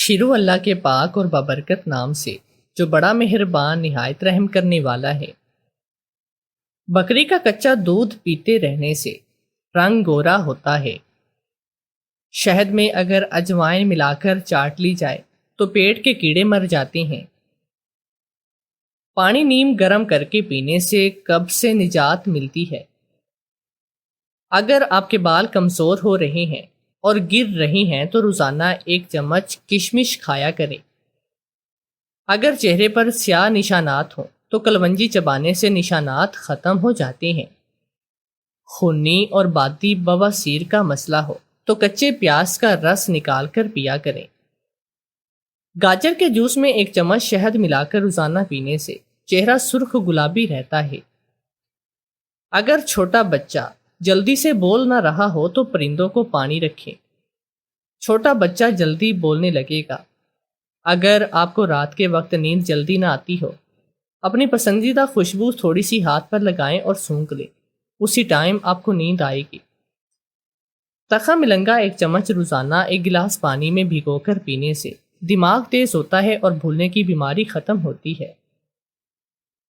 شروع اللہ کے پاک اور بابرکت نام سے جو بڑا مہربان نہایت رحم کرنے والا ہے۔ بکری کا کچا دودھ پیتے رہنے سے رنگ گورا ہوتا ہے۔ شہد میں اگر اجوائن ملا کر چاٹ لی جائے تو پیٹ کے کیڑے مر جاتے ہیں۔ پانی نیم گرم کر کے پینے سے قبض سے نجات ملتی ہے۔ اگر آپ کے بال کمزور ہو رہے ہیں اور گر رہی ہیں تو روزانہ 1 چمچ کشمش کھایا کریں۔ اگر چہرے پر سیاہ نشانات ہوں تو کلونجی چبانے سے نشانات ختم ہو جاتے ہیں۔ خونی اور بادی بواسیر کا مسئلہ ہو تو کچے پیاز کا رس نکال کر پیا کریں۔ گاجر کے جوس میں 1 چمچ شہد ملا کر روزانہ پینے سے چہرہ سرخ گلابی رہتا ہے۔ اگر چھوٹا بچہ جلدی سے بول نہ رہا ہو تو پرندوں کو پانی رکھیں۔ چھوٹا بچہ جلدی بولنے لگے گا۔ اگر آپ کو رات کے وقت نیند جلدی نہ آتی ہو، اپنی پسندیدہ خوشبو تھوڑی سی ہاتھ پر لگائیں اور سونکھ لیں، اسی ٹائم آپ کو نیند آئے گی۔ تخا ملنگا 1 چمچ روزانہ 1 گلاس پانی میں بھگو کر پینے سے دماغ تیز ہوتا ہے اور بھولنے کی بیماری ختم ہوتی ہے۔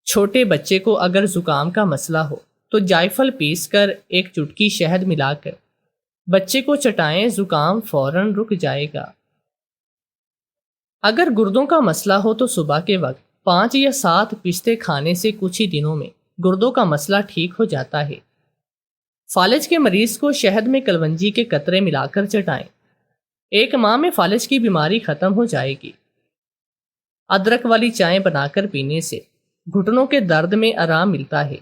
چھوٹے بچے کو اگر زکام کا مسئلہ ہو تو جائفل پیس کر 1 چٹکی شہد ملا کر بچے کو چٹائیں، زکام فوراً رک جائے گا۔ اگر گردوں کا مسئلہ ہو تو صبح کے وقت 5 یا 7 پستے کھانے سے کچھ ہی دنوں میں گردوں کا مسئلہ ٹھیک ہو جاتا ہے۔ فالج کے مریض کو شہد میں کلونجی کے قطرے ملا کر چٹائیں، 1 ماہ میں فالج کی بیماری ختم ہو جائے گی۔ ادرک والی چائے بنا کر پینے سے گھٹنوں کے درد میں آرام ملتا ہے۔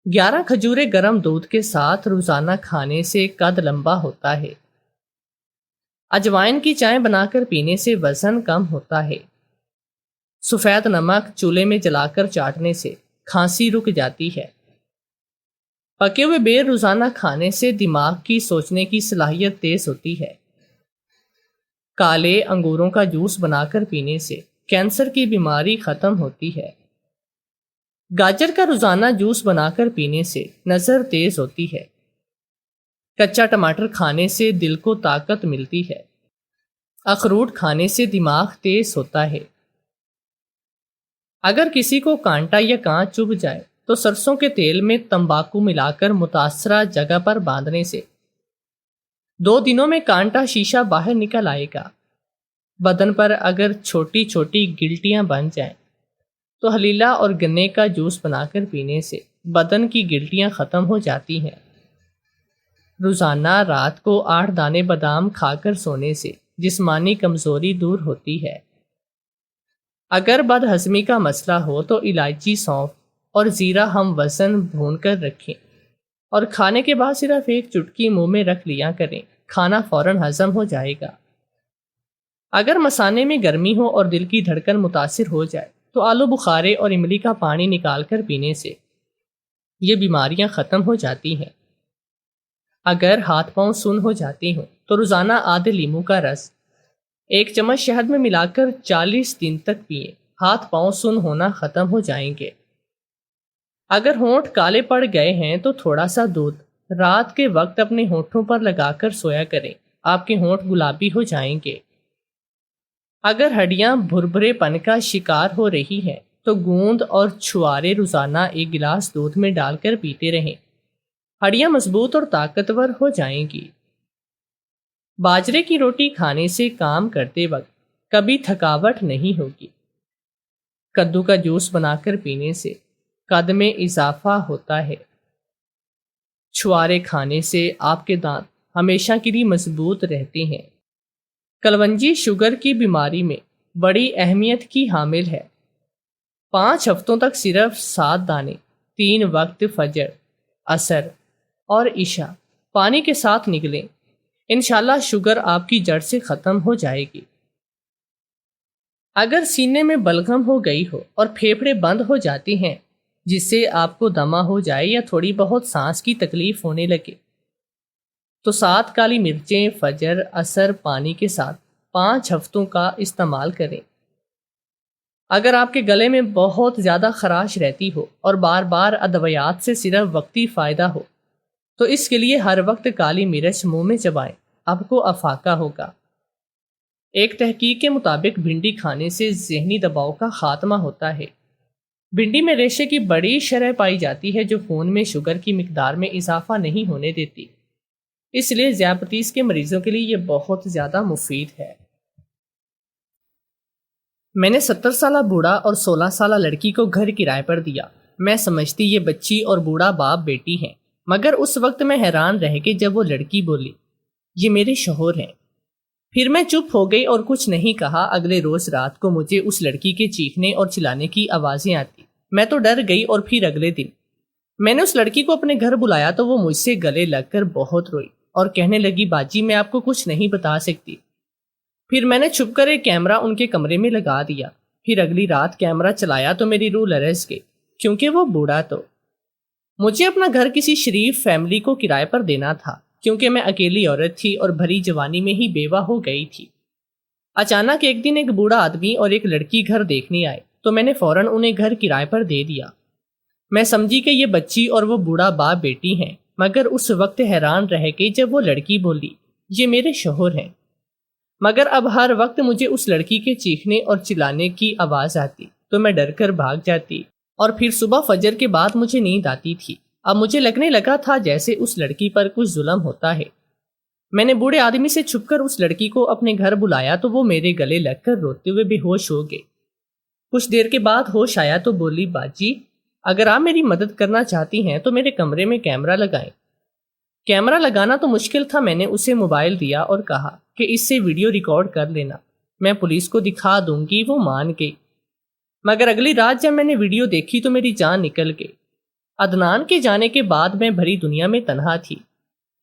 11 کھجوریں گرم دودھ کے ساتھ روزانہ کھانے سے قد لمبا ہوتا ہے۔ اجوائن کی چائے بنا کر پینے سے وزن کم ہوتا ہے۔ سفید نمک چولہے میں جلا کر چاٹنے سے کھانسی رک جاتی ہے۔ پکے ہوئے بیر روزانہ کھانے سے دماغ کی سوچنے کی صلاحیت تیز ہوتی ہے۔ کالے انگوروں کا جوس بنا کر پینے سے کینسر کی بیماری ختم ہوتی ہے۔ گاجر کا روزانہ جوس بنا کر پینے سے نظر تیز ہوتی ہے۔ کچا ٹماٹر کھانے سے دل کو طاقت ملتی ہے۔ اخروٹ کھانے سے دماغ تیز ہوتا ہے۔ اگر کسی کو کانٹا یا کانچ چبھ جائے تو سرسوں کے تیل میں تمباکو ملا کر متاثرہ جگہ پر باندھنے سے 2 دنوں میں کانٹا شیشہ باہر نکل آئے گا۔ بدن پر اگر چھوٹی چھوٹی گلٹیاں بن جائیں تو حلیلہ اور گنے کا جوس بنا کر پینے سے بدن کی گلٹیاں ختم ہو جاتی ہیں۔ روزانہ رات کو 8 دانے بادام کھا کر سونے سے جسمانی کمزوری دور ہوتی ہے۔ اگر بد ہضمی کا مسئلہ ہو تو الائچی، سونف اور زیرہ ہم وزن بھون کر رکھیں اور کھانے کے بعد صرف 1 چٹکی منہ میں رکھ لیا کریں، کھانا فوراً ہضم ہو جائے گا۔ اگر مثانے میں گرمی ہو اور دل کی دھڑکن متاثر ہو جائے تو آلو بخارے اور املی کا پانی نکال کر پینے سے یہ بیماریاں ختم ہو جاتی ہیں۔ اگر ہاتھ پاؤں سن ہو جاتے ہوں تو روزانہ آدھے لیموں کا رس 1 چمچ شہد میں ملا کر 40 دن تک پئیں، ہاتھ پاؤں سن ہونا ختم ہو جائیں گے۔ اگر ہونٹ کالے پڑ گئے ہیں تو تھوڑا سا دودھ رات کے وقت اپنے ہونٹوں پر لگا کر سویا کریں، آپ کے ہونٹ گلابی ہو جائیں گے۔ اگر ہڈیاں بھربھرے پن کا شکار ہو رہی ہیں تو گوند اور چھوارے روزانہ 1 گلاس دودھ میں ڈال کر پیتے رہیں، ہڈیاں مضبوط اور طاقتور ہو جائیں گی۔ باجرے کی روٹی کھانے سے کام کرتے وقت کبھی تھکاوٹ نہیں ہوگی۔ کدو کا جوس بنا کر پینے سے قد میں اضافہ ہوتا ہے۔ چھوارے کھانے سے آپ کے دانت ہمیشہ کے لیے مضبوط رہتے ہیں۔ کلونجی شوگر کی بیماری میں بڑی اہمیت کی حامل ہے۔ 5 ہفتوں تک صرف 7 دانے 3 وقت فجر، عصر اور عشاء پانی کے ساتھ نگلیں، انشاءاللہ شوگر آپ کی جڑ سے ختم ہو جائے گی۔ اگر سینے میں بلغم ہو گئی ہو اور پھیپھڑے بند ہو جاتے ہیں جس سے آپ کو دمہ ہو جائے یا تھوڑی بہت سانس کی تکلیف ہونے لگے تو 7 کالی مرچیں فجر عصر پانی کے ساتھ 5 ہفتوں کا استعمال کریں۔ اگر آپ کے گلے میں بہت زیادہ خراش رہتی ہو اور بار بار ادویات سے صرف وقتی فائدہ ہو تو اس کے لیے ہر وقت کالی مرچ منہ میں چبائیں، آپ کو افاقہ ہوگا۔ ایک تحقیق کے مطابق بھنڈی کھانے سے ذہنی دباؤ کا خاتمہ ہوتا ہے۔ بھنڈی میں ریشے کی بڑی شرح پائی جاتی ہے جو خون میں شوگر کی مقدار میں اضافہ نہیں ہونے دیتی، اس لیے ذیابیطس کے مریضوں کے لیے یہ بہت زیادہ مفید ہے۔ میں نے 70 سالہ بوڑھا اور 16 سالہ لڑکی کو گھر کرائے پر دیا۔ میں سمجھتی یہ بچی اور بوڑھا باپ بیٹی ہیں، مگر اس وقت میں حیران رہ گئی جب وہ لڑکی بولی، یہ میرے شوہر ہیں۔ پھر میں چپ ہو گئی اور کچھ نہیں کہا۔ اگلے روز رات کو مجھے اس لڑکی کے چیخنے اور چلانے کی آوازیں آتی۔ میں تو ڈر گئی اور پھر اگلے دن میں نے اس لڑکی کو اپنے گھر بلایا تو وہ مجھ سے گلے لگ کر بہت روئی اور کہنے لگی، باجی میں آپ کو کچھ نہیں بتا سکتی۔ پھر میں نے چھپ کر ایک کیمرہ ان کے کمرے میں لگا دیا۔ پھر اگلی رات کیمرہ چلایا تو میری روح لرز گئی، کیونکہ وہ بوڑھا تو مجھے اپنا گھر کسی شریف فیملی کو کرائے پر دینا تھا، کیونکہ میں اکیلی عورت تھی اور بھری جوانی میں ہی بیوہ ہو گئی تھی۔ اچانک ایک دن ایک بوڑھا آدمی اور ایک لڑکی گھر دیکھنے آئے تو میں نے فوراً انہیں گھر کرائے پر دے دیا۔ میں سمجھی کہ یہ بچی اور وہ بوڑھا باپ بیٹی ہیں، مگر اس وقت حیران رہ گئی جب وہ لڑکی بولی، یہ میرے شوہر ہیں۔ مگر اب ہر وقت مجھے اس لڑکی کے چیخنے اور چلانے کی آواز آتی تو میں ڈر کر بھاگ جاتی، اور پھر صبح فجر کے بعد مجھے نیند آتی تھی۔ اب مجھے لگنے لگا تھا جیسے اس لڑکی پر کچھ ظلم ہوتا ہے۔ میں نے بوڑھے آدمی سے چھپ کر اس لڑکی کو اپنے گھر بلایا تو وہ میرے گلے لگ کر روتے ہوئے بے ہوش ہو گئے۔ کچھ دیر کے بعد ہوش آیا تو بولی، باجی اگر آپ میری مدد کرنا چاہتی ہیں تو میرے کمرے میں کیمرہ لگائیں۔ کیمرہ لگانا تو مشکل تھا۔ میں نے اسے موبائل دیا اور کہا کہ اس سے ویڈیو ریکارڈ کر لینا، میں پولیس کو دکھا دوں گی۔ وہ مان گئی، مگر اگلی رات جب میں نے ویڈیو دیکھی تو میری جان نکل گئی۔ عدنان کے جانے کے بعد میں بھری دنیا میں تنہا تھی۔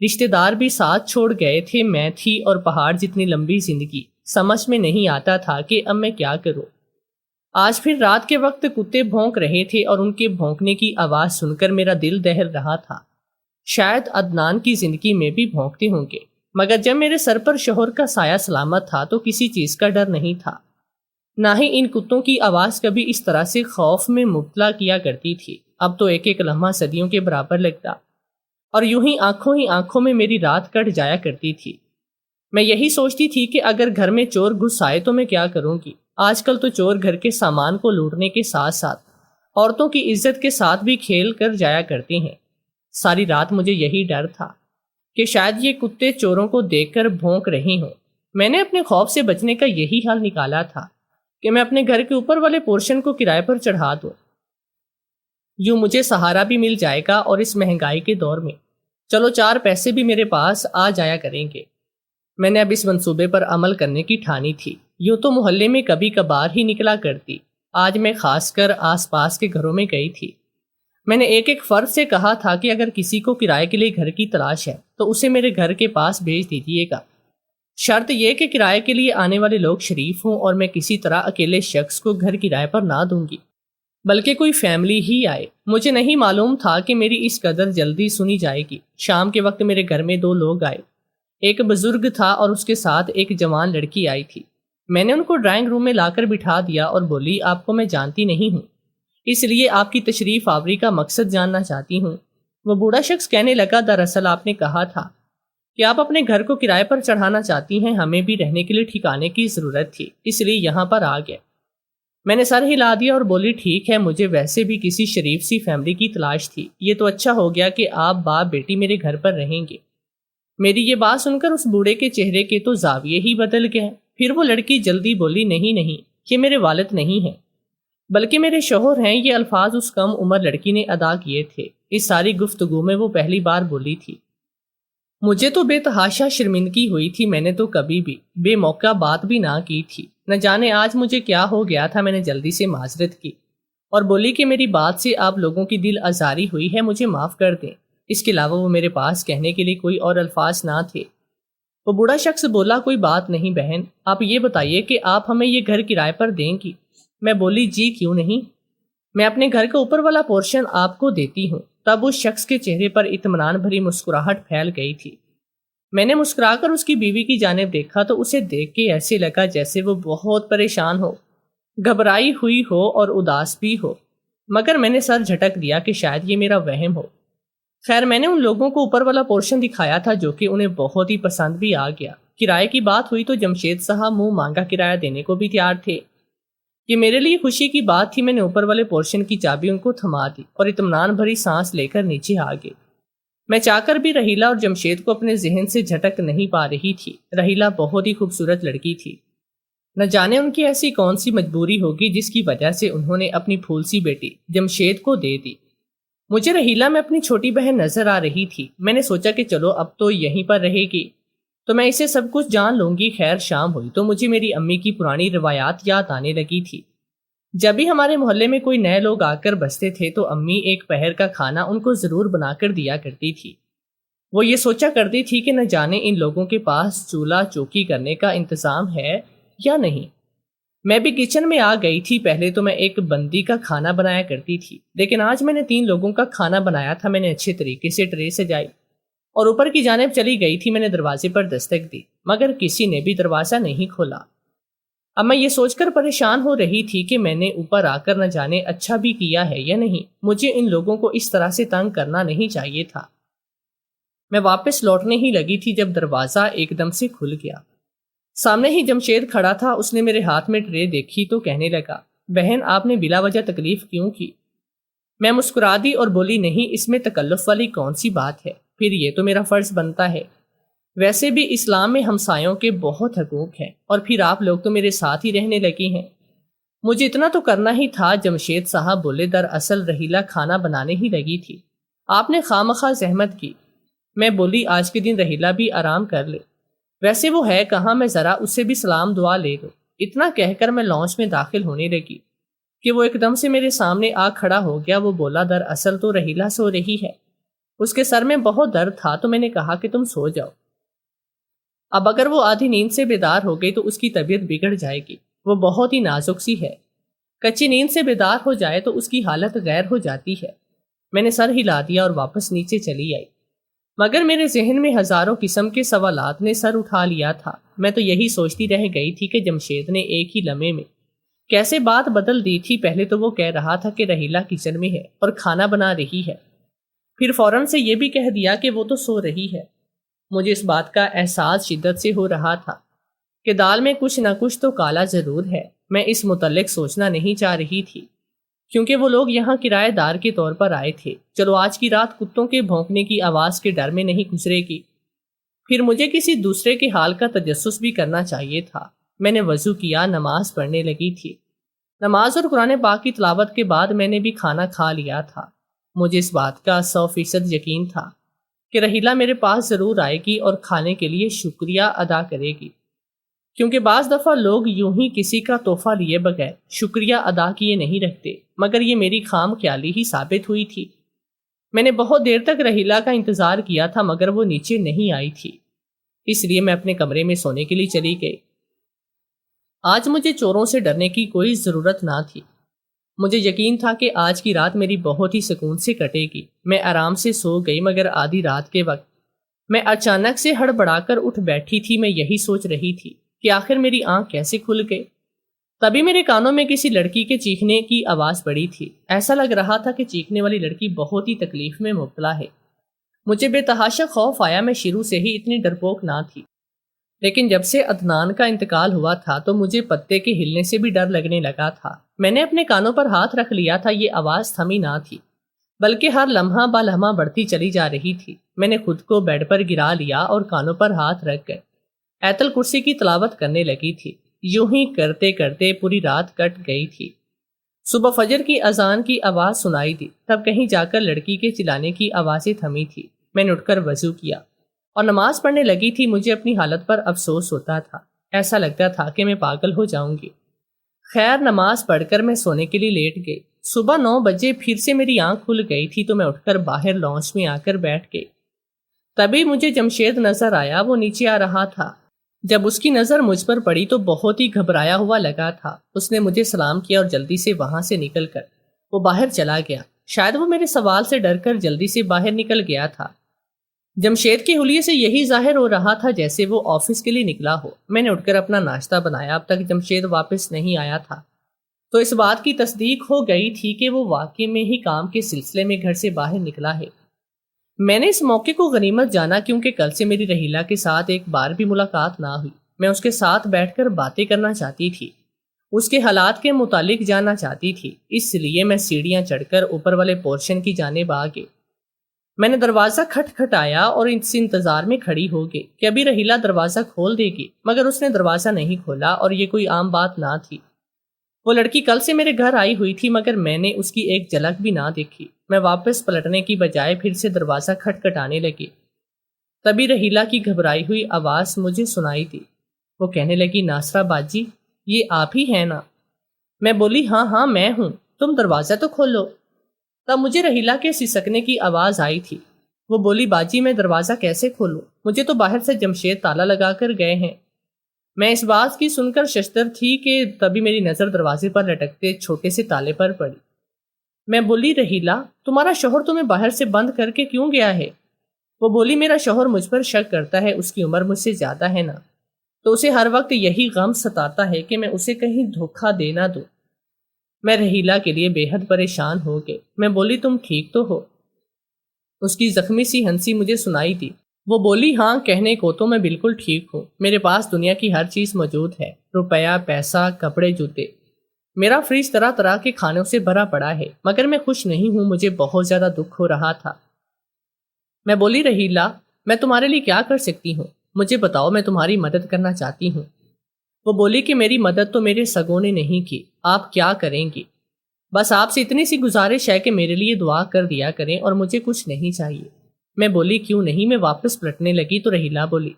رشتہ دار بھی ساتھ چھوڑ گئے تھے، میں تھی اور پہاڑ جتنی لمبی زندگی۔ سمجھ میں نہیں آتا تھا کہ اب میں کیا کروں۔ آج پھر رات کے وقت کتے بھونک رہے تھے اور ان کے بھونکنے کی آواز سن کر میرا دل دہل رہا تھا۔ شاید عدنان کی زندگی میں بھی بھونکتے ہوں گے، مگر جب میرے سر پر شوہر کا سایہ سلامت تھا تو کسی چیز کا ڈر نہیں تھا۔ نہ ہی ان کتوں کی آواز کبھی اس طرح سے خوف میں مبتلا کیا کرتی تھی۔ اب تو ایک ایک لمحہ صدیوں کے برابر لگتا، اور یوں ہی آنکھوں میں میری رات کٹ جایا کرتی تھی۔ میں یہی سوچتی تھی کہ اگر گھر میں چور گھس آئے تو میں کیا کروں گی۔ آج کل تو چور گھر کے سامان کو لوٹنے کے ساتھ ساتھ عورتوں کی عزت کے ساتھ بھی کھیل کر جایا کرتے ہیں۔ ساری رات مجھے یہی ڈر تھا کہ شاید یہ کتے چوروں کو دیکھ کر بھونک رہے ہوں۔ میں نے اپنے خوف سے بچنے کا یہی حل نکالا تھا کہ میں اپنے گھر کے اوپر والے پورشن کو کرائے پر چڑھا دوں، یوں مجھے سہارا بھی مل جائے گا، اور اس مہنگائی کے دور میں چلو 4 پیسے بھی میرے پاس آ جایا کریں گے۔ میں نے اب اس منصوبے پر عمل کرنے کی ٹھانی تھی۔ یوں تو محلے میں کبھی کبھار ہی نکلا کرتی، آج میں خاص کر آس پاس کے گھروں میں گئی تھی۔ میں نے ایک ایک فرد سے کہا تھا کہ اگر کسی کو کرائے کے لیے گھر کی تلاش ہے تو اسے میرے گھر کے پاس بھیج دیجیے گا، شرط یہ کہ کرائے کے لیے آنے والے لوگ شریف ہوں، اور میں کسی طرح اکیلے شخص کو گھر کرائے پر نہ دوں گی، بلکہ کوئی فیملی ہی آئے۔ مجھے نہیں معلوم تھا کہ میری اس قدر جلدی سنی جائے گی۔ شام کے وقت میرے گھر میں 2 لوگ آئے، ایک بزرگ تھا اور اس کے ساتھ ایک جوان لڑکی آئی تھی۔ میں نے ان کو ڈرائنگ روم میں لا کر بٹھا دیا اور بولی، آپ کو میں جانتی نہیں ہوں، اس لیے آپ کی تشریف آوری کا مقصد جاننا چاہتی ہوں۔ وہ بوڑھا شخص کہنے لگا، دراصل آپ نے کہا تھا کہ آپ اپنے گھر کو کرائے پر چڑھانا چاہتی ہیں، ہمیں بھی رہنے کے لیے ٹھکانے کی ضرورت تھی، اس لیے یہاں پر آ گئے۔ میں نے سر ہلا دیا اور بولی، ٹھیک ہے، مجھے ویسے بھی کسی شریف سی فیملی کی تلاش تھی، یہ تو اچھا ہو گیا کہ آپ باپ بیٹی میرے گھر پر رہیں گے۔ میری یہ بات سن کر اس بوڑھے کے چہرے کے تو زاویے ہی بدل گئے۔ پھر وہ لڑکی جلدی بولی، نہیں، یہ میرے والد نہیں ہیں، بلکہ میرے شوہر ہیں۔ یہ الفاظ اس کم عمر لڑکی نے ادا کیے تھے۔ اس ساری گفتگو میں وہ پہلی بار بولی تھی۔ مجھے تو بے تحاشا شرمندگی ہوئی تھی، میں نے تو کبھی بھی بے موقع بات بھی نہ کی تھی۔ نہ جانے آج مجھے کیا ہو گیا تھا۔ میں نے جلدی سے معذرت کی اور بولی کہ میری بات سے آپ لوگوں کی دل آزاری ہوئی ہے، مجھے معاف کر دیں۔ اس کے علاوہ وہ میرے پاس کہنے کے لیے کوئی اور الفاظ نہ تھے۔ وہ بوڑھا شخص بولا، کوئی بات نہیں بہن، آپ یہ بتائیے کہ آپ ہمیں یہ گھر کرائے پر دیں گی؟ میں بولی، جی کیوں نہیں، میں اپنے گھر کا اوپر والا پورشن آپ کو دیتی ہوں۔ تب اس شخص کے چہرے پر اطمینان بھری مسکراہٹ پھیل گئی تھی۔ میں نے مسکرا کر اس کی بیوی کی جانب دیکھا تو اسے دیکھ کے ایسے لگا جیسے وہ بہت پریشان ہو، گھبرائی ہوئی ہو اور اداس بھی ہو، مگر میں نے سر جھٹک دیا کہ شاید یہ میرا وہم ہو۔ خیر، میں نے ان لوگوں کو اوپر والا پورشن دکھایا تھا جو کہ انہیں بہت ہی پسند بھی آ گیا، کرائے کی بات ہوئی تو جمشید صاحب منہ مانگا کرایہ دینے کو بھی تیار تھے۔ یہ میرے لیے خوشی کی بات تھی۔ میں نے اوپر والے پورشن کی چابی ان کو تھما دی اور اطمینان بھری سانس لے کر نیچے آ گئی۔ میں چاہ کر بھی رحیلہ اور جمشید کو اپنے ذہن سے جھٹک نہیں پا رہی تھی۔ رحیلہ بہت ہی خوبصورت لڑکی تھی، نہ جانے ان کی ایسی کون سی مجبوری ہوگی جس کی وجہ سے انہوں نے اپنی پھول سی بیٹی جمشید کو دے دی۔ مجھے رحیلہ میں اپنی چھوٹی بہن نظر آ رہی تھی۔ میں نے سوچا کہ چلو اب تو یہیں پر رہے گی تو میں اسے سب کچھ جان لوں گی۔ خیر شام ہوئی تو مجھے میری امی کی پرانی روایات یاد آنے لگی تھی۔ جب بھی ہمارے محلے میں کوئی نئے لوگ آ کر بستے تھے تو امی ایک پہر کا کھانا ان کو ضرور بنا کر دیا کرتی تھی۔ وہ یہ سوچا کرتی تھی کہ نہ جانے ان لوگوں کے پاس چولہا چوکی کرنے کا انتظام ہے یا نہیں۔ میں بھی کچن میں آ گئی تھی۔ پہلے تو میں ایک بندی کا کھانا بنایا کرتی تھی، لیکن آج میں نے 3 لوگوں کا کھانا بنایا تھا۔ میں نے اچھے طریقے سے ٹرے سجائی اور اوپر کی جانب چلی گئی تھی۔ میں نے دروازے پر دستک دی مگر کسی نے بھی دروازہ نہیں کھولا۔ اب میں یہ سوچ کر پریشان ہو رہی تھی کہ میں نے اوپر آ کر نہ جانے اچھا بھی کیا ہے یا نہیں۔ مجھے ان لوگوں کو اس طرح سے تنگ کرنا نہیں چاہیے تھا۔ میں واپس لوٹنے ہی لگی تھی جب دروازہ ایک دم سے کھل گیا۔ سامنے ہی جمشید کھڑا تھا۔ اس نے میرے ہاتھ میں ٹرے دیکھی تو کہنے لگا، بہن آپ نے بلا وجہ تکلیف کیوں کی؟ میں مسکرا دی اور بولی، نہیں اس میں تکلف والی کون سی بات ہے، پھر یہ تو میرا فرض بنتا ہے۔ ویسے بھی اسلام میں ہمسایوں کے بہت حقوق ہیں، اور پھر آپ لوگ تو میرے ساتھ ہی رہنے لگی ہیں، مجھے اتنا تو کرنا ہی تھا۔ جمشید صاحب بولے، دراصل رحیلہ کھانا بنانے ہی لگی تھی، آپ نے خواہ زحمت کی۔ میں بولی، آج کے دن رحیلہ بھی آرام کر لے، ویسے وہ ہے کہاں، میں ذرا اس سے بھی سلام دعا لے دو۔ اتنا کہہ کر میں لانچ میں داخل ہونے لگی کہ وہ ایک دم سے میرے سامنے آ کھڑا ہو گیا۔ وہ بولا، دراصل تو رحیلہ سو رہی ہے، اس کے سر میں بہت درد تھا تو میں نے کہا کہ تم سو جاؤ، اب اگر وہ آدھی نیند سے بیدار ہو گئی تو اس کی طبیعت بگڑ جائے گی، وہ بہت ہی نازک سی ہے، کچی نیند سے بیدار ہو جائے تو اس کی حالت غیر ہو جاتی ہے۔ میں نے سر ہلا دیا اور واپس نیچے چلی آئی، مگر میرے ذہن میں ہزاروں قسم کے سوالات نے سر اٹھا لیا تھا۔ میں تو یہی سوچتی رہ گئی تھی کہ جمشید نے ایک ہی لمحے میں کیسے بات بدل دی تھی۔ پہلے تو وہ کہہ رہا تھا کہ رحیلہ کچن میں ہے اور کھانا بنا رہی ہے، پھر فوراً سے یہ بھی کہہ دیا کہ وہ تو سو رہی ہے۔ مجھے اس بات کا احساس شدت سے ہو رہا تھا کہ دال میں کچھ نہ کچھ تو کالا ضرور ہے۔ میں اس متعلق سوچنا نہیں چاہ رہی تھی کیونکہ وہ لوگ یہاں کرایہ دار کے طور پر آئے تھے۔ چلو آج کی رات کتوں کے بھونکنے کی آواز کے ڈر میں نہیں گزرے گی، پھر مجھے کسی دوسرے کے حال کا تجسس بھی کرنا چاہیے تھا۔ میں نے وضو کیا، نماز پڑھنے لگی تھی۔ نماز اور قرآن پاک کی تلاوت کے بعد میں نے بھی کھانا کھا لیا تھا۔ مجھے اس بات کا 100% یقین تھا کہ رحیلہ میرے پاس ضرور آئے گی اور کھانے کے لیے شکریہ ادا کرے گی، کیونکہ بعض دفعہ لوگ یوں ہی کسی کا تحفہ لیے بغیر شکریہ ادا کیے نہیں رکھتے، مگر یہ میری خام خیالی ہی ثابت ہوئی تھی۔ میں نے بہت دیر تک رحیلہ کا انتظار کیا تھا مگر وہ نیچے نہیں آئی تھی، اس لیے میں اپنے کمرے میں سونے کے لیے چلی گئی۔ آج مجھے چوروں سے ڈرنے کی کوئی ضرورت نہ تھی۔ مجھے یقین تھا کہ آج کی رات میری بہت ہی سکون سے کٹے گی۔ میں آرام سے سو گئی مگر آدھی رات کے وقت میں اچانک سے ہڑبڑا کر اٹھ بیٹھی تھی۔ میں یہی سوچ رہی تھی کہ آخر میری آنکھ کیسے کھل گئی۔ تبھی میرے کانوں میں کسی لڑکی کے چیخنے کی آواز پڑی تھی۔ ایسا لگ رہا تھا کہ چیخنے والی لڑکی بہت ہی تکلیف میں مبتلا ہے۔ مجھے بے تحاشا خوف آیا۔ میں شروع سے ہی اتنی ڈرپوک نہ تھی، لیکن جب سے عدنان کا انتقال ہوا تھا تو مجھے پتے کے ہلنے سے بھی ڈر لگنے لگا تھا۔ میں نے اپنے کانوں پر ہاتھ رکھ لیا تھا۔ یہ آواز تھمی نہ تھی بلکہ ہر لمحہ با لمحہ بڑھتی چلی جا رہی تھی۔ میں نے خود کو بیڈ پر گرا لیا اور کانوں پر ہاتھ رکھ کر آیت الکرسی کی تلاوت کرنے لگی تھی۔ یوں ہی کرتے کرتے پوری رات کٹ گئی تھی۔ صبح فجر کی اذان کی آواز سنائی دی، تب کہیں جا کر لڑکی کے چلانے کی آوازیں تھمی تھی۔ میں نے اٹھ کر وضو کیا اور نماز پڑھنے لگی تھی۔ مجھے اپنی حالت پر افسوس ہوتا تھا، ایسا لگتا تھا کہ میں پاگل ہو جاؤں گی۔ خیر نماز پڑھ کر میں سونے کے لیے لیٹ گئی۔ صبح 9 بجے پھر سے میری آنکھ کھل گئی تھی تو میں اٹھ کر باہر لانچ میں آ کر بیٹھ گئی۔ تبھی مجھے جمشید نظر آیا۔ وہ نیچے آ رہا تھا۔ جب اس کی نظر مجھ پر پڑی تو بہت ہی گھبرایا ہوا لگا تھا۔ اس نے مجھے سلام کیا اور جلدی سے وہاں سے نکل کر وہ باہر چلا گیا۔ شاید وہ میرے سوال سے ڈر کر جلدی سے باہر نکل گیا تھا۔ جمشید کے حلیے سے یہی ظاہر ہو رہا تھا جیسے وہ آفس کے لیے نکلا ہو۔ میں نے اٹھ کر اپنا ناشتہ بنایا۔ اب تک جمشید واپس نہیں آیا تھا تو اس بات کی تصدیق ہو گئی تھی کہ وہ واقعی میں ہی کام کے سلسلے میں گھر سے باہر نکلا ہے۔ میں نے اس موقع کو غنیمت جانا کیونکہ کل سے میری رحیلہ کے ساتھ ایک بار بھی ملاقات نہ ہوئی۔ میں اس کے ساتھ بیٹھ کر باتیں کرنا چاہتی تھی، اس کے حالات کے متعلق جاننا چاہتی تھی، اس لیے میں سیڑھیاں چڑھ کر اوپر والے پورشن کی جانب آ گئی۔ میں نے دروازہ کھٹکھٹایا اور اس انتظار میں کھڑی ہو گئی کہ ابھی رحیلہ دروازہ کھول دے گی، مگر اس نے دروازہ نہیں کھولا اور یہ کوئی عام بات نہ تھی۔ وہ لڑکی کل سے میرے گھر آئی ہوئی تھی مگر میں نے اس کی ایک جھلک بھی نہ دیکھی۔ میں واپس پلٹنے کی بجائے پھر سے دروازہ کھٹکھٹانے لگی۔ تبھی رحیلہ کی گھبرائی ہوئی آواز مجھے سنائی دی۔ وہ کہنے لگی، ناصرہ باجی، یہ آپ ہی ہیں نا؟ میں بولی، ہاں ہاں میں ہوں، تم دروازہ تو کھولو۔ تب مجھے رحیلہ کے سسکنے کی آواز آئی تھی۔ وہ بولی، باجی میں دروازہ کیسے کھولوں؟ مجھے تو باہر سے جمشید تالا لگا کر گئے ہیں۔ میں اس بات کی سن کر ششدر تھی کہ تبھی میری نظر دروازے پر لٹکتے چھوٹے سے تالے پر پڑی۔ میں بولی، رحیلہ، تمہارا شوہر تمہیں باہر سے بند کر کے کیوں گیا ہے؟ وہ بولی، میرا شوہر مجھ پر شک کرتا ہے، اس کی عمر مجھ سے زیادہ ہے نا، تو اسے ہر وقت یہی غم ستاتا ہے کہ میں اسے کہیں دھوکہ دے نہ دوں۔ میں رحیلہ کے لیے بے حد پریشان ہو گئی۔ میں بولی، تم ٹھیک تو ہو؟ اس کی زخمی سی ہنسی مجھے سنائی دی۔ وہ بولی، ہاں کہنے کو تو میں بالکل ٹھیک ہوں، میرے پاس دنیا کی ہر چیز موجود ہے، روپیہ، پیسہ، کپڑے، جوتے، میرا فریج طرح طرح کے کھانوں سے بھرا پڑا ہے، مگر میں خوش نہیں ہوں، مجھے بہت زیادہ دکھ ہو رہا تھا۔ میں بولی، رحیلہ، میں تمہارے لیے کیا کر سکتی ہوں؟ مجھے بتاؤ، میں تمہاری مدد کرنا چاہتی ہوں۔ وہ بولی کہ میری مدد تو میرے سگوں نے نہیں کی، آپ کیا کریں گی؟ بس آپ سے اتنی سی گزارش ہے کہ میرے لیے دعا کر دیا کریں اور مجھے کچھ نہیں چاہیے۔ میں بولی، کیوں نہیں؟ میں واپس پلٹنے لگی تو رحیلہ بولی،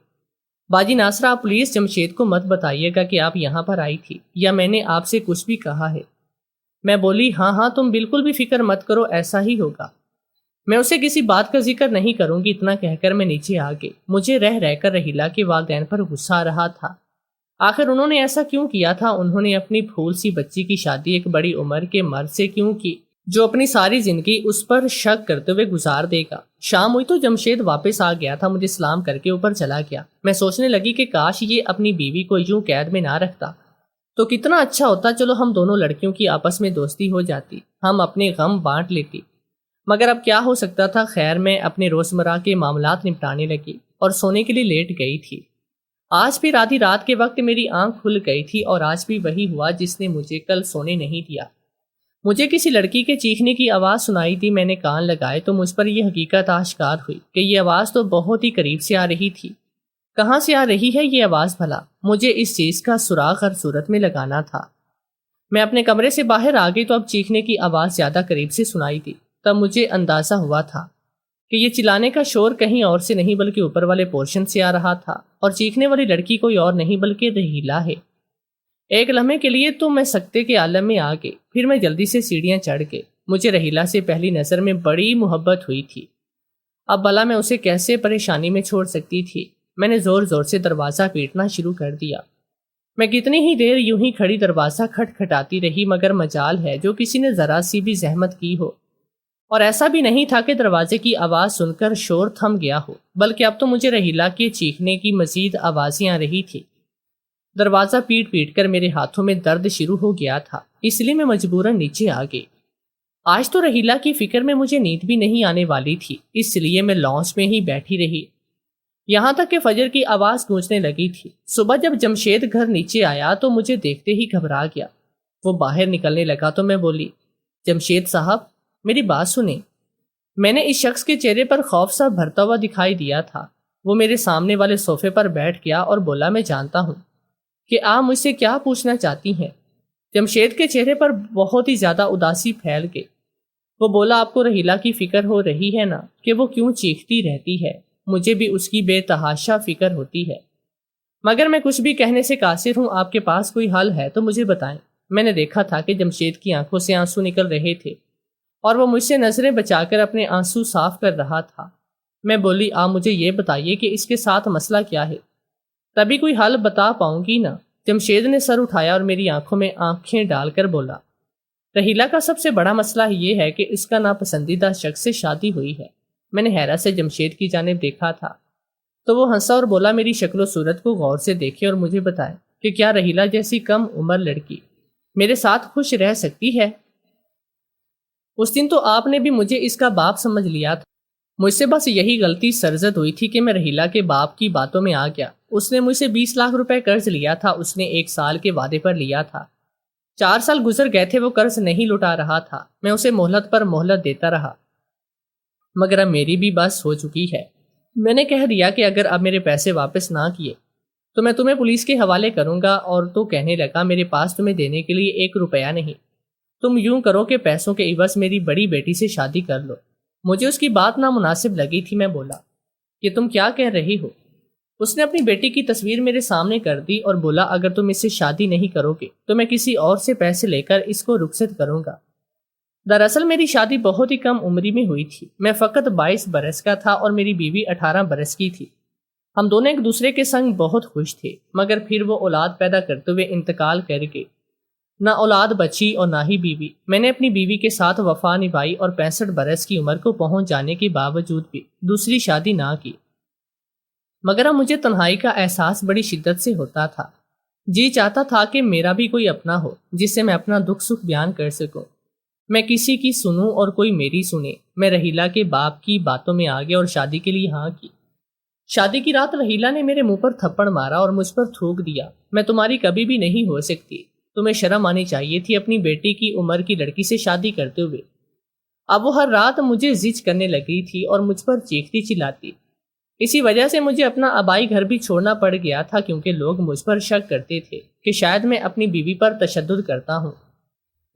باجی ناصرہ، آپ پلیز جمشید کو مت بتائیے گا کہ آپ یہاں پر آئی تھی یا میں نے آپ سے کچھ بھی کہا ہے۔ میں بولی، ہاں ہاں تم بالکل بھی فکر مت کرو، ایسا ہی ہوگا، میں اسے کسی بات کا ذکر نہیں کروں گی۔ اتنا کہہ کر میں نیچے آ گئی۔ مجھے رہ کر رحیلہ کے والدین پر غصہ آ رہا تھا۔ آخر انہوں نے ایسا کیوں کیا تھا؟ انہوں نے اپنی پھول سی بچی کی شادی ایک بڑی عمر کے مرد سے کیوں کی جو اپنی ساری زندگی اس پر شک کرتے ہوئے گزار دے گا؟ شام ہوئی تو جمشید واپس آ گیا تھا، مجھے سلام کر کے اوپر چلا گیا۔ میں سوچنے لگی کہ کاش یہ اپنی بیوی کو یوں قید میں نہ رکھتا تو کتنا اچھا ہوتا، چلو ہم دونوں لڑکیوں کی آپس میں دوستی ہو جاتی، ہم اپنے غم بانٹ لیتی۔ مگر اب کیا ہو سکتا تھا؟ خیر، میں اپنے روزمرہ کے معاملات نپٹانے لگی اور سونے کے لیے لیٹ گئی تھی۔ آج بھی آدھی رات کے وقت میری آنکھ کھل گئی تھی اور آج بھی وہی ہوا جس نے مجھے کل سونے نہیں دیا۔ مجھے کسی لڑکی کے چیخنے کی آواز سنائی دی۔ میں نے کان لگائے تو مجھ پر یہ حقیقت آشکار ہوئی کہ یہ آواز تو بہت ہی قریب سے آ رہی تھی۔ کہاں سے آ رہی ہے یہ آواز بھلا؟ مجھے اس چیز کا سراغ ہر صورت میں لگانا تھا۔ میں اپنے کمرے سے باہر آ گئی تو اب چیخنے کی آواز زیادہ قریب سے سنائی دی۔ تب مجھے اندازہ ہوا تھا کہ یہ چلانے کا شور کہیں اور سے نہیں بلکہ اوپر والے پورشن سے آ رہا تھا، اور چیخنے والی لڑکی کوئی اور نہیں بلکہ رحیلہ ہے۔ ایک لمحے کے لیے تو میں سکتے کے عالم میں آ گئی، پھر میں جلدی سے سیڑھیاں چڑھ گئی۔ مجھے رحیلہ سے پہلی نظر میں بڑی محبت ہوئی تھی، اب بھلا میں اسے کیسے پریشانی میں چھوڑ سکتی تھی؟ میں نے زور زور سے دروازہ پیٹنا شروع کر دیا۔ میں کتنی ہی دیر یوں ہی کھڑی دروازہ کھٹکھٹاتی رہی، مگر مجال ہے جو کسی نے ذرا سی بھی زحمت کی ہو، اور ایسا بھی نہیں تھا کہ دروازے کی آواز سن کر شور تھم گیا ہو، بلکہ اب تو مجھے رحیلہ کے چیخنے کی مزید آوازیں آ رہی تھی۔ دروازہ پیٹ پیٹ کر میرے ہاتھوں میں درد شروع ہو گیا تھا، اس لیے میں مجبوراً نیچے آ گئی۔ آج تو رحیلہ کی فکر میں مجھے نیند بھی نہیں آنے والی تھی، اس لیے میں لانچ میں ہی بیٹھی رہی یہاں تک کہ فجر کی آواز گونجنے لگی تھی۔ صبح جب جمشید گھر نیچے آیا تو مجھے دیکھتے ہی گھبرا گیا۔ وہ باہر نکلنے لگا تو میں بولی، جمشید صاحب میری بات سنیں۔ میں نے اس شخص کے چہرے پر خوف سا بھرتا ہوا دکھائی دیا تھا۔ وہ میرے سامنے والے صوفے پر بیٹھ گیا اور بولا، میں جانتا ہوں کہ آپ مجھ سے کیا پوچھنا چاہتی ہیں۔ جمشید کے چہرے پر بہت ہی زیادہ اداسی پھیل گئی۔ وہ بولا، آپ کو رحیلہ کی فکر ہو رہی ہے نا کہ وہ کیوں چیختی رہتی ہے؟ مجھے بھی اس کی بے تحاشا فکر ہوتی ہے، مگر میں کچھ بھی کہنے سے قاصر ہوں۔ آپ کے پاس کوئی حل ہے تو مجھے بتائیں۔ میں نے دیکھا تھا کہ جمشید کی آنکھوں سے آنسو نکل رہے تھے اور وہ مجھ سے نظریں بچا کر اپنے آنسو صاف کر رہا تھا۔ میں بولی، آپ مجھے یہ بتائیے کہ اس کے ساتھ مسئلہ کیا ہے، تبھی کوئی حل بتا پاؤں گی نا۔ جمشید نے سر اٹھایا اور میری آنکھوں میں آنکھیں ڈال کر بولا، رحیلہ کا سب سے بڑا مسئلہ یہ ہے کہ اس کا ناپسندیدہ شخص سے شادی ہوئی ہے۔ میں نے حیرت سے جمشید کی جانب دیکھا تھا تو وہ ہنسا اور بولا، میری شکل و صورت کو غور سے دیکھے اور مجھے بتائے کہ کیا رحیلہ جیسی کم عمر لڑکی میرے ساتھ خوش رہ سکتی ہے؟ اس دن تو آپ نے بھی مجھے اس کا باپ سمجھ لیا تھا، مجھ سے بس یہی غلطی سرزد ہوئی تھی کہ میں رحیلہ کے باپ کی باتوں میں آ گیا۔ اس نے مجھ سے 20 لاکھ روپے قرض لیا تھا، اس نے 1 سال کے وعدے پر لیا تھا۔ 4 سال گزر گئے تھے، وہ قرض نہیں لوٹا رہا تھا، میں اسے مہلت پر مہلت دیتا رہا، مگر اب میری بھی بس ہو چکی ہے۔ میں نے کہہ دیا کہ اگر اب میرے پیسے واپس نہ کیے تو میں تمہیں پولیس کے حوالے کروں گا، اور تو کہنے لگا میرے پاس تمہیں دینے کے لیے 1 روپیہ نہیں، تم یوں کرو کہ پیسوں کے عوض میری بڑی بیٹی سے شادی کر لو۔ مجھے اس کی بات نامناسب لگی تھی، میں بولا کہ تم کیا کہہ رہی ہو؟ اس نے اپنی بیٹی کی تصویر میرے سامنے کر دی اور بولا اگر تم اس سے شادی نہیں کرو گے تو میں کسی اور سے پیسے لے کر اس کو رخصت کروں گا۔ دراصل میری شادی بہت ہی کم عمری میں ہوئی تھی، میں فقط 22 برس کا تھا اور میری بیوی 18 برس کی تھی۔ ہم دونوں ایک دوسرے کے سنگ بہت خوش تھے، مگر پھر وہ اولاد پیدا کرتے ہوئے انتقال کر گئے۔ نہ اولاد بچی اور نہ ہی بیوی۔ میں نے اپنی بیوی کے ساتھ وفا نبھائی اور 65 برس کی عمر کو پہنچ جانے کے باوجود بھی دوسری شادی نہ کی، مگر اب مجھے تنہائی کا احساس بڑی شدت سے ہوتا تھا۔ جی چاہتا تھا کہ میرا بھی کوئی اپنا ہو جس سے میں اپنا دکھ سکھ بیان کر سکوں، میں کسی کی سنوں اور کوئی میری سنے۔ میں رحیلہ کے باپ کی باتوں میں آ گیا اور شادی کے لیے ہاں کی۔ شادی کی رات رحیلہ نے میرے منہ پر تھپڑ مارا اور مجھ پر تھوک دیا، میں تمہاری کبھی بھی نہیں ہو سکتی، تمہیں شرم آنی چاہیے تھی اپنی بیٹی کی عمر کی لڑکی سے شادی کرتے ہوئے۔ اب وہ ہر رات مجھے زج کرنے لگی تھی اور مجھ پر چیختی چلاتی۔ اسی وجہ سے مجھے اپنا آبائی گھر بھی چھوڑنا پڑ گیا تھا، کیونکہ لوگ مجھ پر شک کرتے تھے کہ شاید میں اپنی بیوی پر تشدد کرتا ہوں۔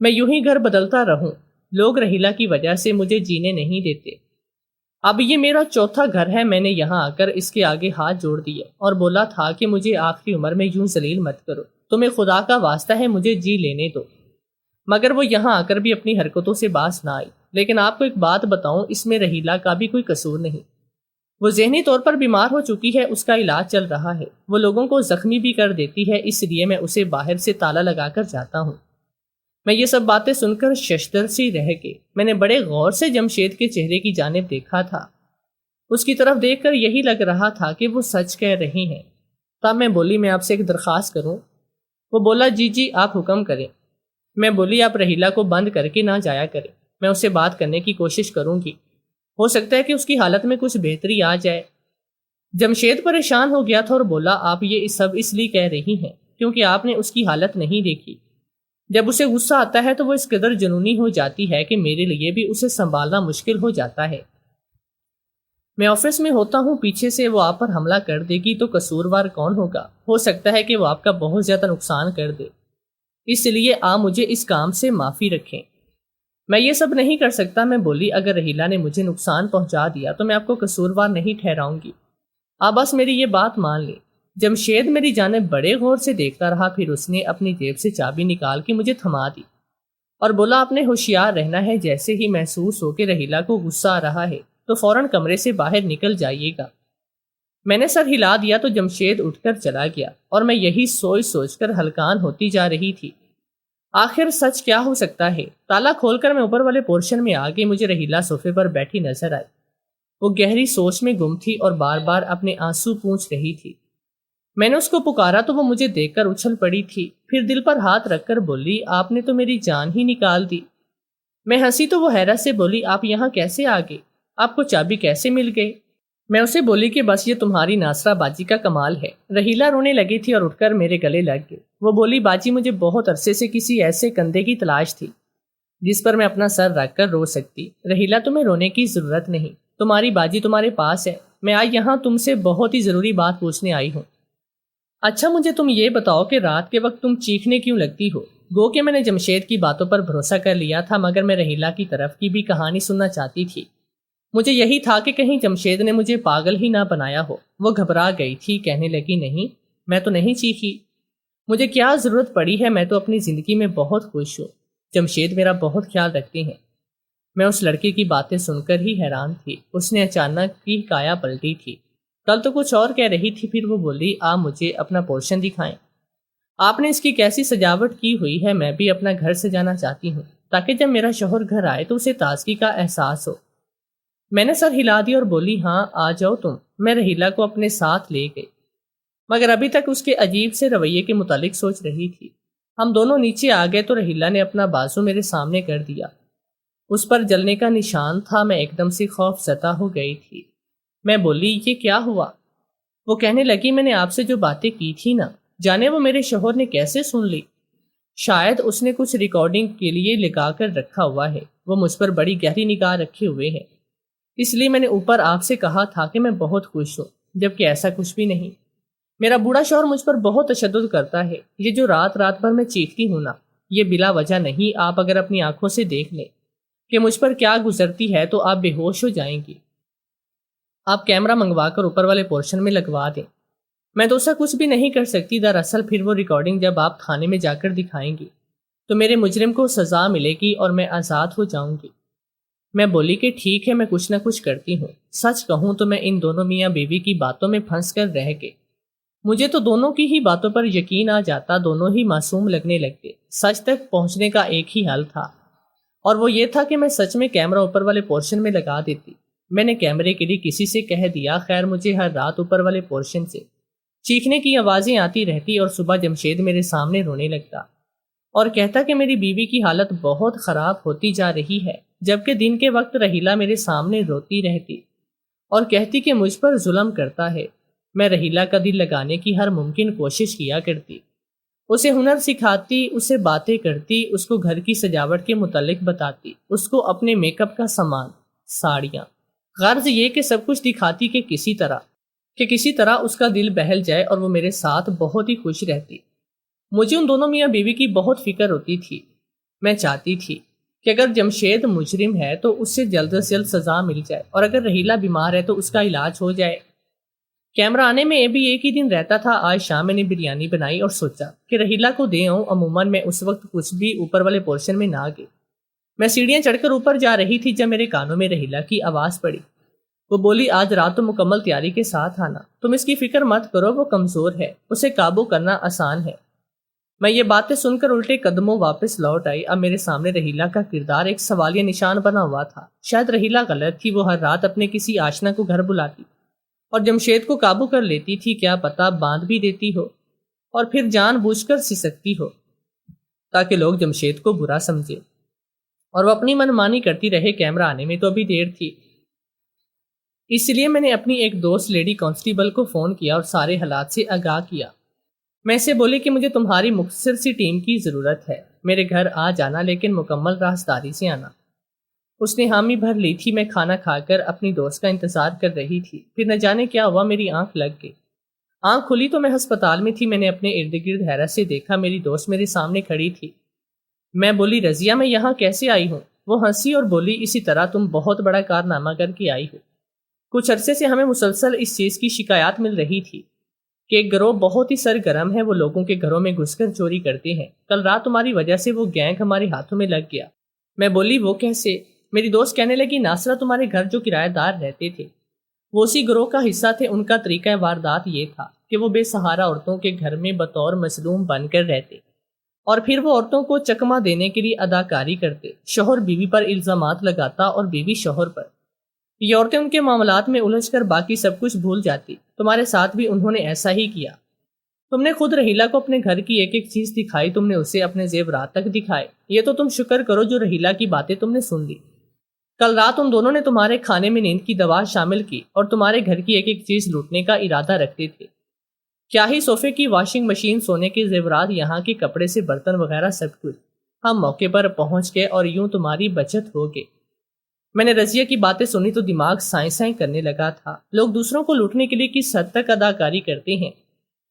میں یوں ہی گھر بدلتا رہوں، لوگ رحیلہ کی وجہ سے مجھے جینے نہیں دیتے۔ اب یہ میرا 4تھا گھر ہے، میں نے یہاں آ کر اس کے آگے ہاتھ جوڑ دیا اور بولا تھا کہ مجھے آخری عمر میں یوں ذلیل مت کرو، تمہیں خدا کا واسطہ ہے مجھے جی لینے دو۔ مگر وہ یہاں آ کر بھی اپنی حرکتوں سے باز نہ آئی۔ لیکن آپ کو ایک بات بتاؤں، اس میں رحیلہ کا بھی کوئی قصور نہیں۔ وہ ذہنی طور پر بیمار ہو چکی ہے، اس کا علاج چل رہا ہے، وہ لوگوں کو زخمی بھی کر دیتی ہے، اس لیے میں اسے باہر سے تالا لگا کر جاتا ہوں۔ میں یہ سب باتیں سن کر ششدر سی رہ گئی۔ میں نے بڑے غور سے جمشید کے چہرے کی جانب دیکھا تھا، اس کی طرف دیکھ کر یہی لگ رہا تھا کہ وہ سچ کہہ رہی ہیں۔ تب میں بولی میں آپ سے ایک درخواست کروں؟ وہ بولا جی آپ حکم کریں۔ میں بولی آپ رحیلہ کو بند کر کے نہ جایا کریں، میں اس سے بات کرنے کی کوشش کروں گی، ہو سکتا ہے کہ اس کی حالت میں کچھ بہتری آ جائے۔ جمشید پریشان ہو گیا تھا اور بولا آپ یہ سب اس لیے کہہ رہی ہیں کیونکہ آپ نے اس کی حالت نہیں دیکھی۔ جب اسے غصہ آتا ہے تو وہ اس قدر جنونی ہو جاتی ہے کہ میرے لیے بھی اسے سنبھالنا مشکل ہو جاتا ہے۔ میں آفس میں ہوتا ہوں، پیچھے سے وہ آپ پر حملہ کر دے گی تو قصوروار کون ہوگا؟ ہو سکتا ہے کہ وہ آپ کا بہت زیادہ نقصان کر دے، اس لیے آپ مجھے اس کام سے معافی رکھیں۔ میں یہ سب نہیں کر سکتا، میں بولی اگر رحیلہ نے مجھے نقصان پہنچا دیا تو میں آپ کو قصوروار نہیں ٹھہراؤں گی، آپ بس میری یہ بات مان لیں۔ جمشید میری جانب بڑے غور سے دیکھتا رہا، پھر اس نے اپنی جیب سے چابی نکال کے مجھے تھما دی اور بولا آپ نے ہوشیار رہنا ہے، جیسے ہی محسوس ہو کہ رحیلہ کو غصہ آ رہا ہے تو فوراً کمرے سے باہر نکل جائیے گا۔ میں نے سر ہلا دیا تو جمشید اٹھ کر چلا گیا اور میں یہی سوچ سوچ کر ہلکان ہوتی جا رہی تھی۔ آخر سچ کیا ہو سکتا ہے؟ تالا کھول کر میں اوپر والے پورشن میں آ گئی، مجھے رحیلہ صوفے پر بیٹھی نظر آئی۔ وہ گہری سوچ میں گم تھی اور بار بار اپنے آنسو پونچھ رہی تھی۔ میں نے اس کو پکارا تو وہ مجھے دیکھ کر اچھل پڑی تھی، پھر دل پر ہاتھ رکھ کر بولی آپ نے تو میری جان ہی نکال دی۔ میں ہنسی تو وہ حیرت سے بولی آپ یہاں کیسے آ گئے؟ آپ کو چابی کیسے مل گئی؟ میں اسے بولی کہ بس یہ تمہاری ناصرہ باجی کا کمال ہے۔ رحیلہ رونے لگی تھی اور اٹھ کر میرے گلے لگ گئی۔ وہ بولی باجی مجھے بہت عرصے سے کسی ایسے کندھے کی تلاش تھی جس پر میں اپنا سر رکھ کر رو سکتی۔ رحیلہ تمہیں رونے کی ضرورت نہیں، تمہاری باجی تمہارے پاس ہے، میں آج یہاں تم سے بہت ہی ضروری بات پوچھنے آئی ہوں۔ اچھا مجھے تم یہ بتاؤ کہ رات کے وقت تم چیخنے کیوں لگتی ہو؟ گو کہ میں نے جمشید کی باتوں پر بھروسہ کر لیا تھا، مگر میں رحیلہ کی طرف کی بھی کہانی سننا چاہتی تھی۔ مجھے یہی تھا کہ کہیں جمشید نے مجھے پاگل ہی نہ بنایا ہو۔ وہ گھبرا گئی تھی، کہنے لگی نہیں میں تو نہیں چیخی، مجھے کیا ضرورت پڑی ہے، میں تو اپنی زندگی میں بہت خوش ہوں، جمشید میرا بہت خیال رکھتے ہیں۔ میں اس لڑکے کی باتیں سن کر ہی حیران تھی، اس نے اچانک کی کایا پلٹی تھی، کل تو کچھ اور کہہ رہی تھی، پھر وہ بولی آپ مجھے اپنا پورشن دکھائیں، آپ نے اس کی کیسی سجاوٹ کی ہوئی ہے، میں بھی اپنا گھر سجانا چاہتی ہوں تاکہ جب میرا شوہر گھر آئے تو اسے تازگی کا احساس ہو۔ میں نے سر ہلا دی اور بولی ہاں آ جاؤ تم۔ میں رحیلہ کو اپنے ساتھ لے گئی، مگر ابھی تک اس کے عجیب سے رویے کے متعلق سوچ رہی تھی۔ ہم دونوں نیچے آ گئے تو رحیلہ نے اپنا بازو میرے سامنے کر دیا اس پر جلنے کا نشان تھا۔ میں ایک دم سے خوف زدہ ہو گئی تھی۔ میں بولی یہ کیا ہوا؟ وہ کہنے لگی میں نے آپ سے جو باتیں کی تھی نا، جانے وہ میرے شوہر نے کیسے سن لی۔ شاید اس نے کچھ ریکارڈنگ کے لیے لگا کر رکھا ہوا ہے۔ وہ مجھ پر بڑی گہری نگاہ رکھے ہوئے ہے، اس لیے میں نے اوپر آپ سے کہا تھا کہ میں بہت خوش ہوں، جبکہ ایسا کچھ بھی نہیں۔ میرا بوڑھا شوہر مجھ پر بہت تشدد کرتا ہے۔ یہ جو رات رات بھر میں چیختی ہوں نا، یہ بلا وجہ نہیں۔ آپ اگر اپنی آنکھوں سے دیکھ لیں کہ مجھ پر کیا گزرتی ہے تو آپ بے ہوش ہو جائیں گی۔ آپ کیمرہ منگوا کر اوپر والے پورشن میں لگوا دیں۔ میں تو اسے کچھ بھی نہیں کر سکتی۔ دراصل پھر وہ ریکارڈنگ جب آپ تھانے میں جا کر دکھائیں گی تو میرے مجرم کو سزا ملے گی اور میں آزاد ہو جاؤں گی۔ میں بولی کہ ٹھیک ہے، میں کچھ نہ کچھ کرتی ہوں۔ سچ کہوں تو میں ان دونوں میاں بیوی کی باتوں میں پھنس کر رہ گئی۔ مجھے تو دونوں کی ہی باتوں پر یقین آ جاتا، دونوں ہی معصوم لگنے لگتے۔ سچ تک پہنچنے کا ایک ہی حل تھا، اور وہ یہ تھا کہ میں سچ میں کیمرہ اوپر والے پورشن میں لگا دیتی۔ میں نے کیمرے کے لیے کسی سے کہہ دیا۔ خیر مجھے ہر رات اوپر والے پورشن سے چیخنے کی آوازیں آتی رہتی، اور صبح جمشید میرے سامنے رونے لگتا اور کہتا کہ میری بیوی کی حالت بہت خراب ہوتی جا رہی ہے، جبکہ دن کے وقت رحیلہ میرے سامنے روتی رہتی اور کہتی کہ مجھ پر ظلم کرتا ہے۔ میں رحیلہ کا دل لگانے کی ہر ممکن کوشش کیا کرتی، اسے ہنر سکھاتی، اسے باتیں کرتی، اس کو گھر کی سجاوٹ کے متعلق بتاتی، اس کو اپنے میک اپ کا سامان، ساڑیاں، غرض یہ کہ سب کچھ دکھاتی کہ کسی طرح اس کا دل بہل جائے اور وہ میرے ساتھ بہت ہی خوش رہتی۔ مجھے ان دونوں میاں بیوی کی بہت فکر ہوتی تھی۔ میں چاہتی تھی کہ اگر جمشید مجرم ہے تو اس سے جلد سے جلد سزا مل جائے، اور اگر رحیلہ بیمار ہے تو اس کا علاج ہو جائے۔ کیمرہ آنے میں بھی ایک ہی دن رہتا تھا۔ آج شام میں نے بریانی بنائی اور سوچا کہ رحیلہ کو دے آؤں۔ عموماً میں اس وقت کچھ بھی اوپر والے پورشن میں نہ گئی۔ میں سیڑھیاں چڑھ کر اوپر جا رہی تھی جب میرے کانوں میں رحیلہ کی آواز پڑی۔ وہ بولی آج رات تو مکمل تیاری کے ساتھ آنا، تم اس کی فکر مت کرو، وہ کمزور ہے، اسے قابو کرنا آسان ہے۔ میں یہ باتیں سن کر الٹے قدموں واپس لوٹ آئی۔ اب میرے سامنے رحیلہ کا کردار ایک سوالیہ نشان بنا ہوا تھا۔ شاید رحیلہ غلط تھی، وہ ہر رات اپنے کسی آشنا کو گھر بلاتی اور جمشید کو قابو کر لیتی تھی۔ کیا پتہ باندھ بھی دیتی ہو اور پھر جان بوجھ کر سسکتی ہو تاکہ لوگ جمشید کو برا سمجھے اور وہ اپنی منمانی کرتی رہے۔ کیمرہ آنے میں تو ابھی دیر تھی، اس لیے میں نے اپنی ایک دوست لیڈی کانسٹیبل کو فون کیا اور سارے حالات سے آگاہ کیا۔ میں اسے بولی کہ مجھے تمہاری مختصر سی ٹیم کی ضرورت ہے، میرے گھر آ جانا لیکن مکمل رازداری سے آنا۔ اس نے حامی بھر لی تھی۔ میں کھانا کھا کر اپنی دوست کا انتظار کر رہی تھی، پھر نہ جانے کیا ہوا، میری آنکھ لگ گئی۔ آنکھ کھلی تو میں ہسپتال میں تھی۔ میں نے اپنے ارد گرد حیرت سے دیکھا، میری دوست میرے سامنے کھڑی تھی۔ میں بولی رضیہ میں یہاں کیسے آئی ہوں؟ وہ ہنسی اور بولی اسی طرح تم بہت بڑا کارنامہ کر کے آئی ہو۔ کچھ عرصے سے ہمیں مسلسل اس چیز کی شکایات مل رہی تھی کہ ایک گروہ بہت ہی سرگرم ہے، وہ لوگوں کے گھروں میں گھس کر چوری کرتے ہیں۔ کل رات تمہاری وجہ سے وہ گینگ ہمارے ہاتھوں میں لگ گیا۔ میں بولی وہ کیسے؟ میری دوست کہنے لگی ناصرہ تمہارے گھر جو کرایہ دار رہتے تھے وہ اسی گروہ کا حصہ تھے۔ ان کا طریقہ واردات یہ تھا کہ وہ بے سہارا عورتوں کے گھر میں بطور مظلوم بن کر رہتے اور پھر وہ عورتوں کو چکمہ دینے کے لیے اداکاری کرتے۔ شوہر بیوی پر الزامات لگاتا اور بیوی شوہر پر۔ یہ عورتیں ان کے معاملات میں الجھ کر باقی سب کچھ بھول جاتی۔ تمہارے ساتھ بھی انہوں نے ایسا ہی کیا۔ تم نے خود رحیلہ کو اپنے گھر کی ایک ایک چیز دکھائی، تم نے اسے اپنے زیورات تک دکھائے۔ یہ تو تم شکر کرو جو رحیلہ کی باتیں تم نے سن لی۔ کل رات ان دونوں نے تمہارے کھانے میں نیند کی دوا شامل کی اور تمہارے گھر کی ایک ایک چیز لوٹنے کا ارادہ رکھتے تھے۔ کیا ہی صوفے کی واشنگ مشین، سونے کے زیورات، یہاں کے کپڑے سے برتن وغیرہ سب کچھ۔ ہم موقع پر پہنچ گئے اور یوں تمہاری بچت ہو گئی۔ میں نے رضیہ کی باتیں سنی تو دماغ سائیں سائیں کرنے لگا تھا۔ لوگ دوسروں کو لوٹنے کے لیے کس حد تک اداکاری کرتے ہیں۔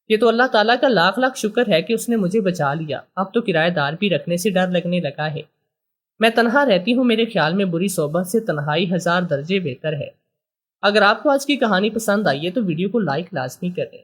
یہ تو اللہ تعالیٰ کا لاکھ لاکھ شکر ہے کہ اس نے مجھے بچا لیا۔ اب تو کرایہ دار بھی رکھنے سے ڈر لگنے لگا ہے۔ میں تنہا رہتی ہوں، میرے خیال میں بری صحبت سے تنہائی 1000 درجے بہتر ہے۔ اگر آپ کو آج کی کہانی پسند آئی ہے تو ویڈیو کو لائک لازمی کریں۔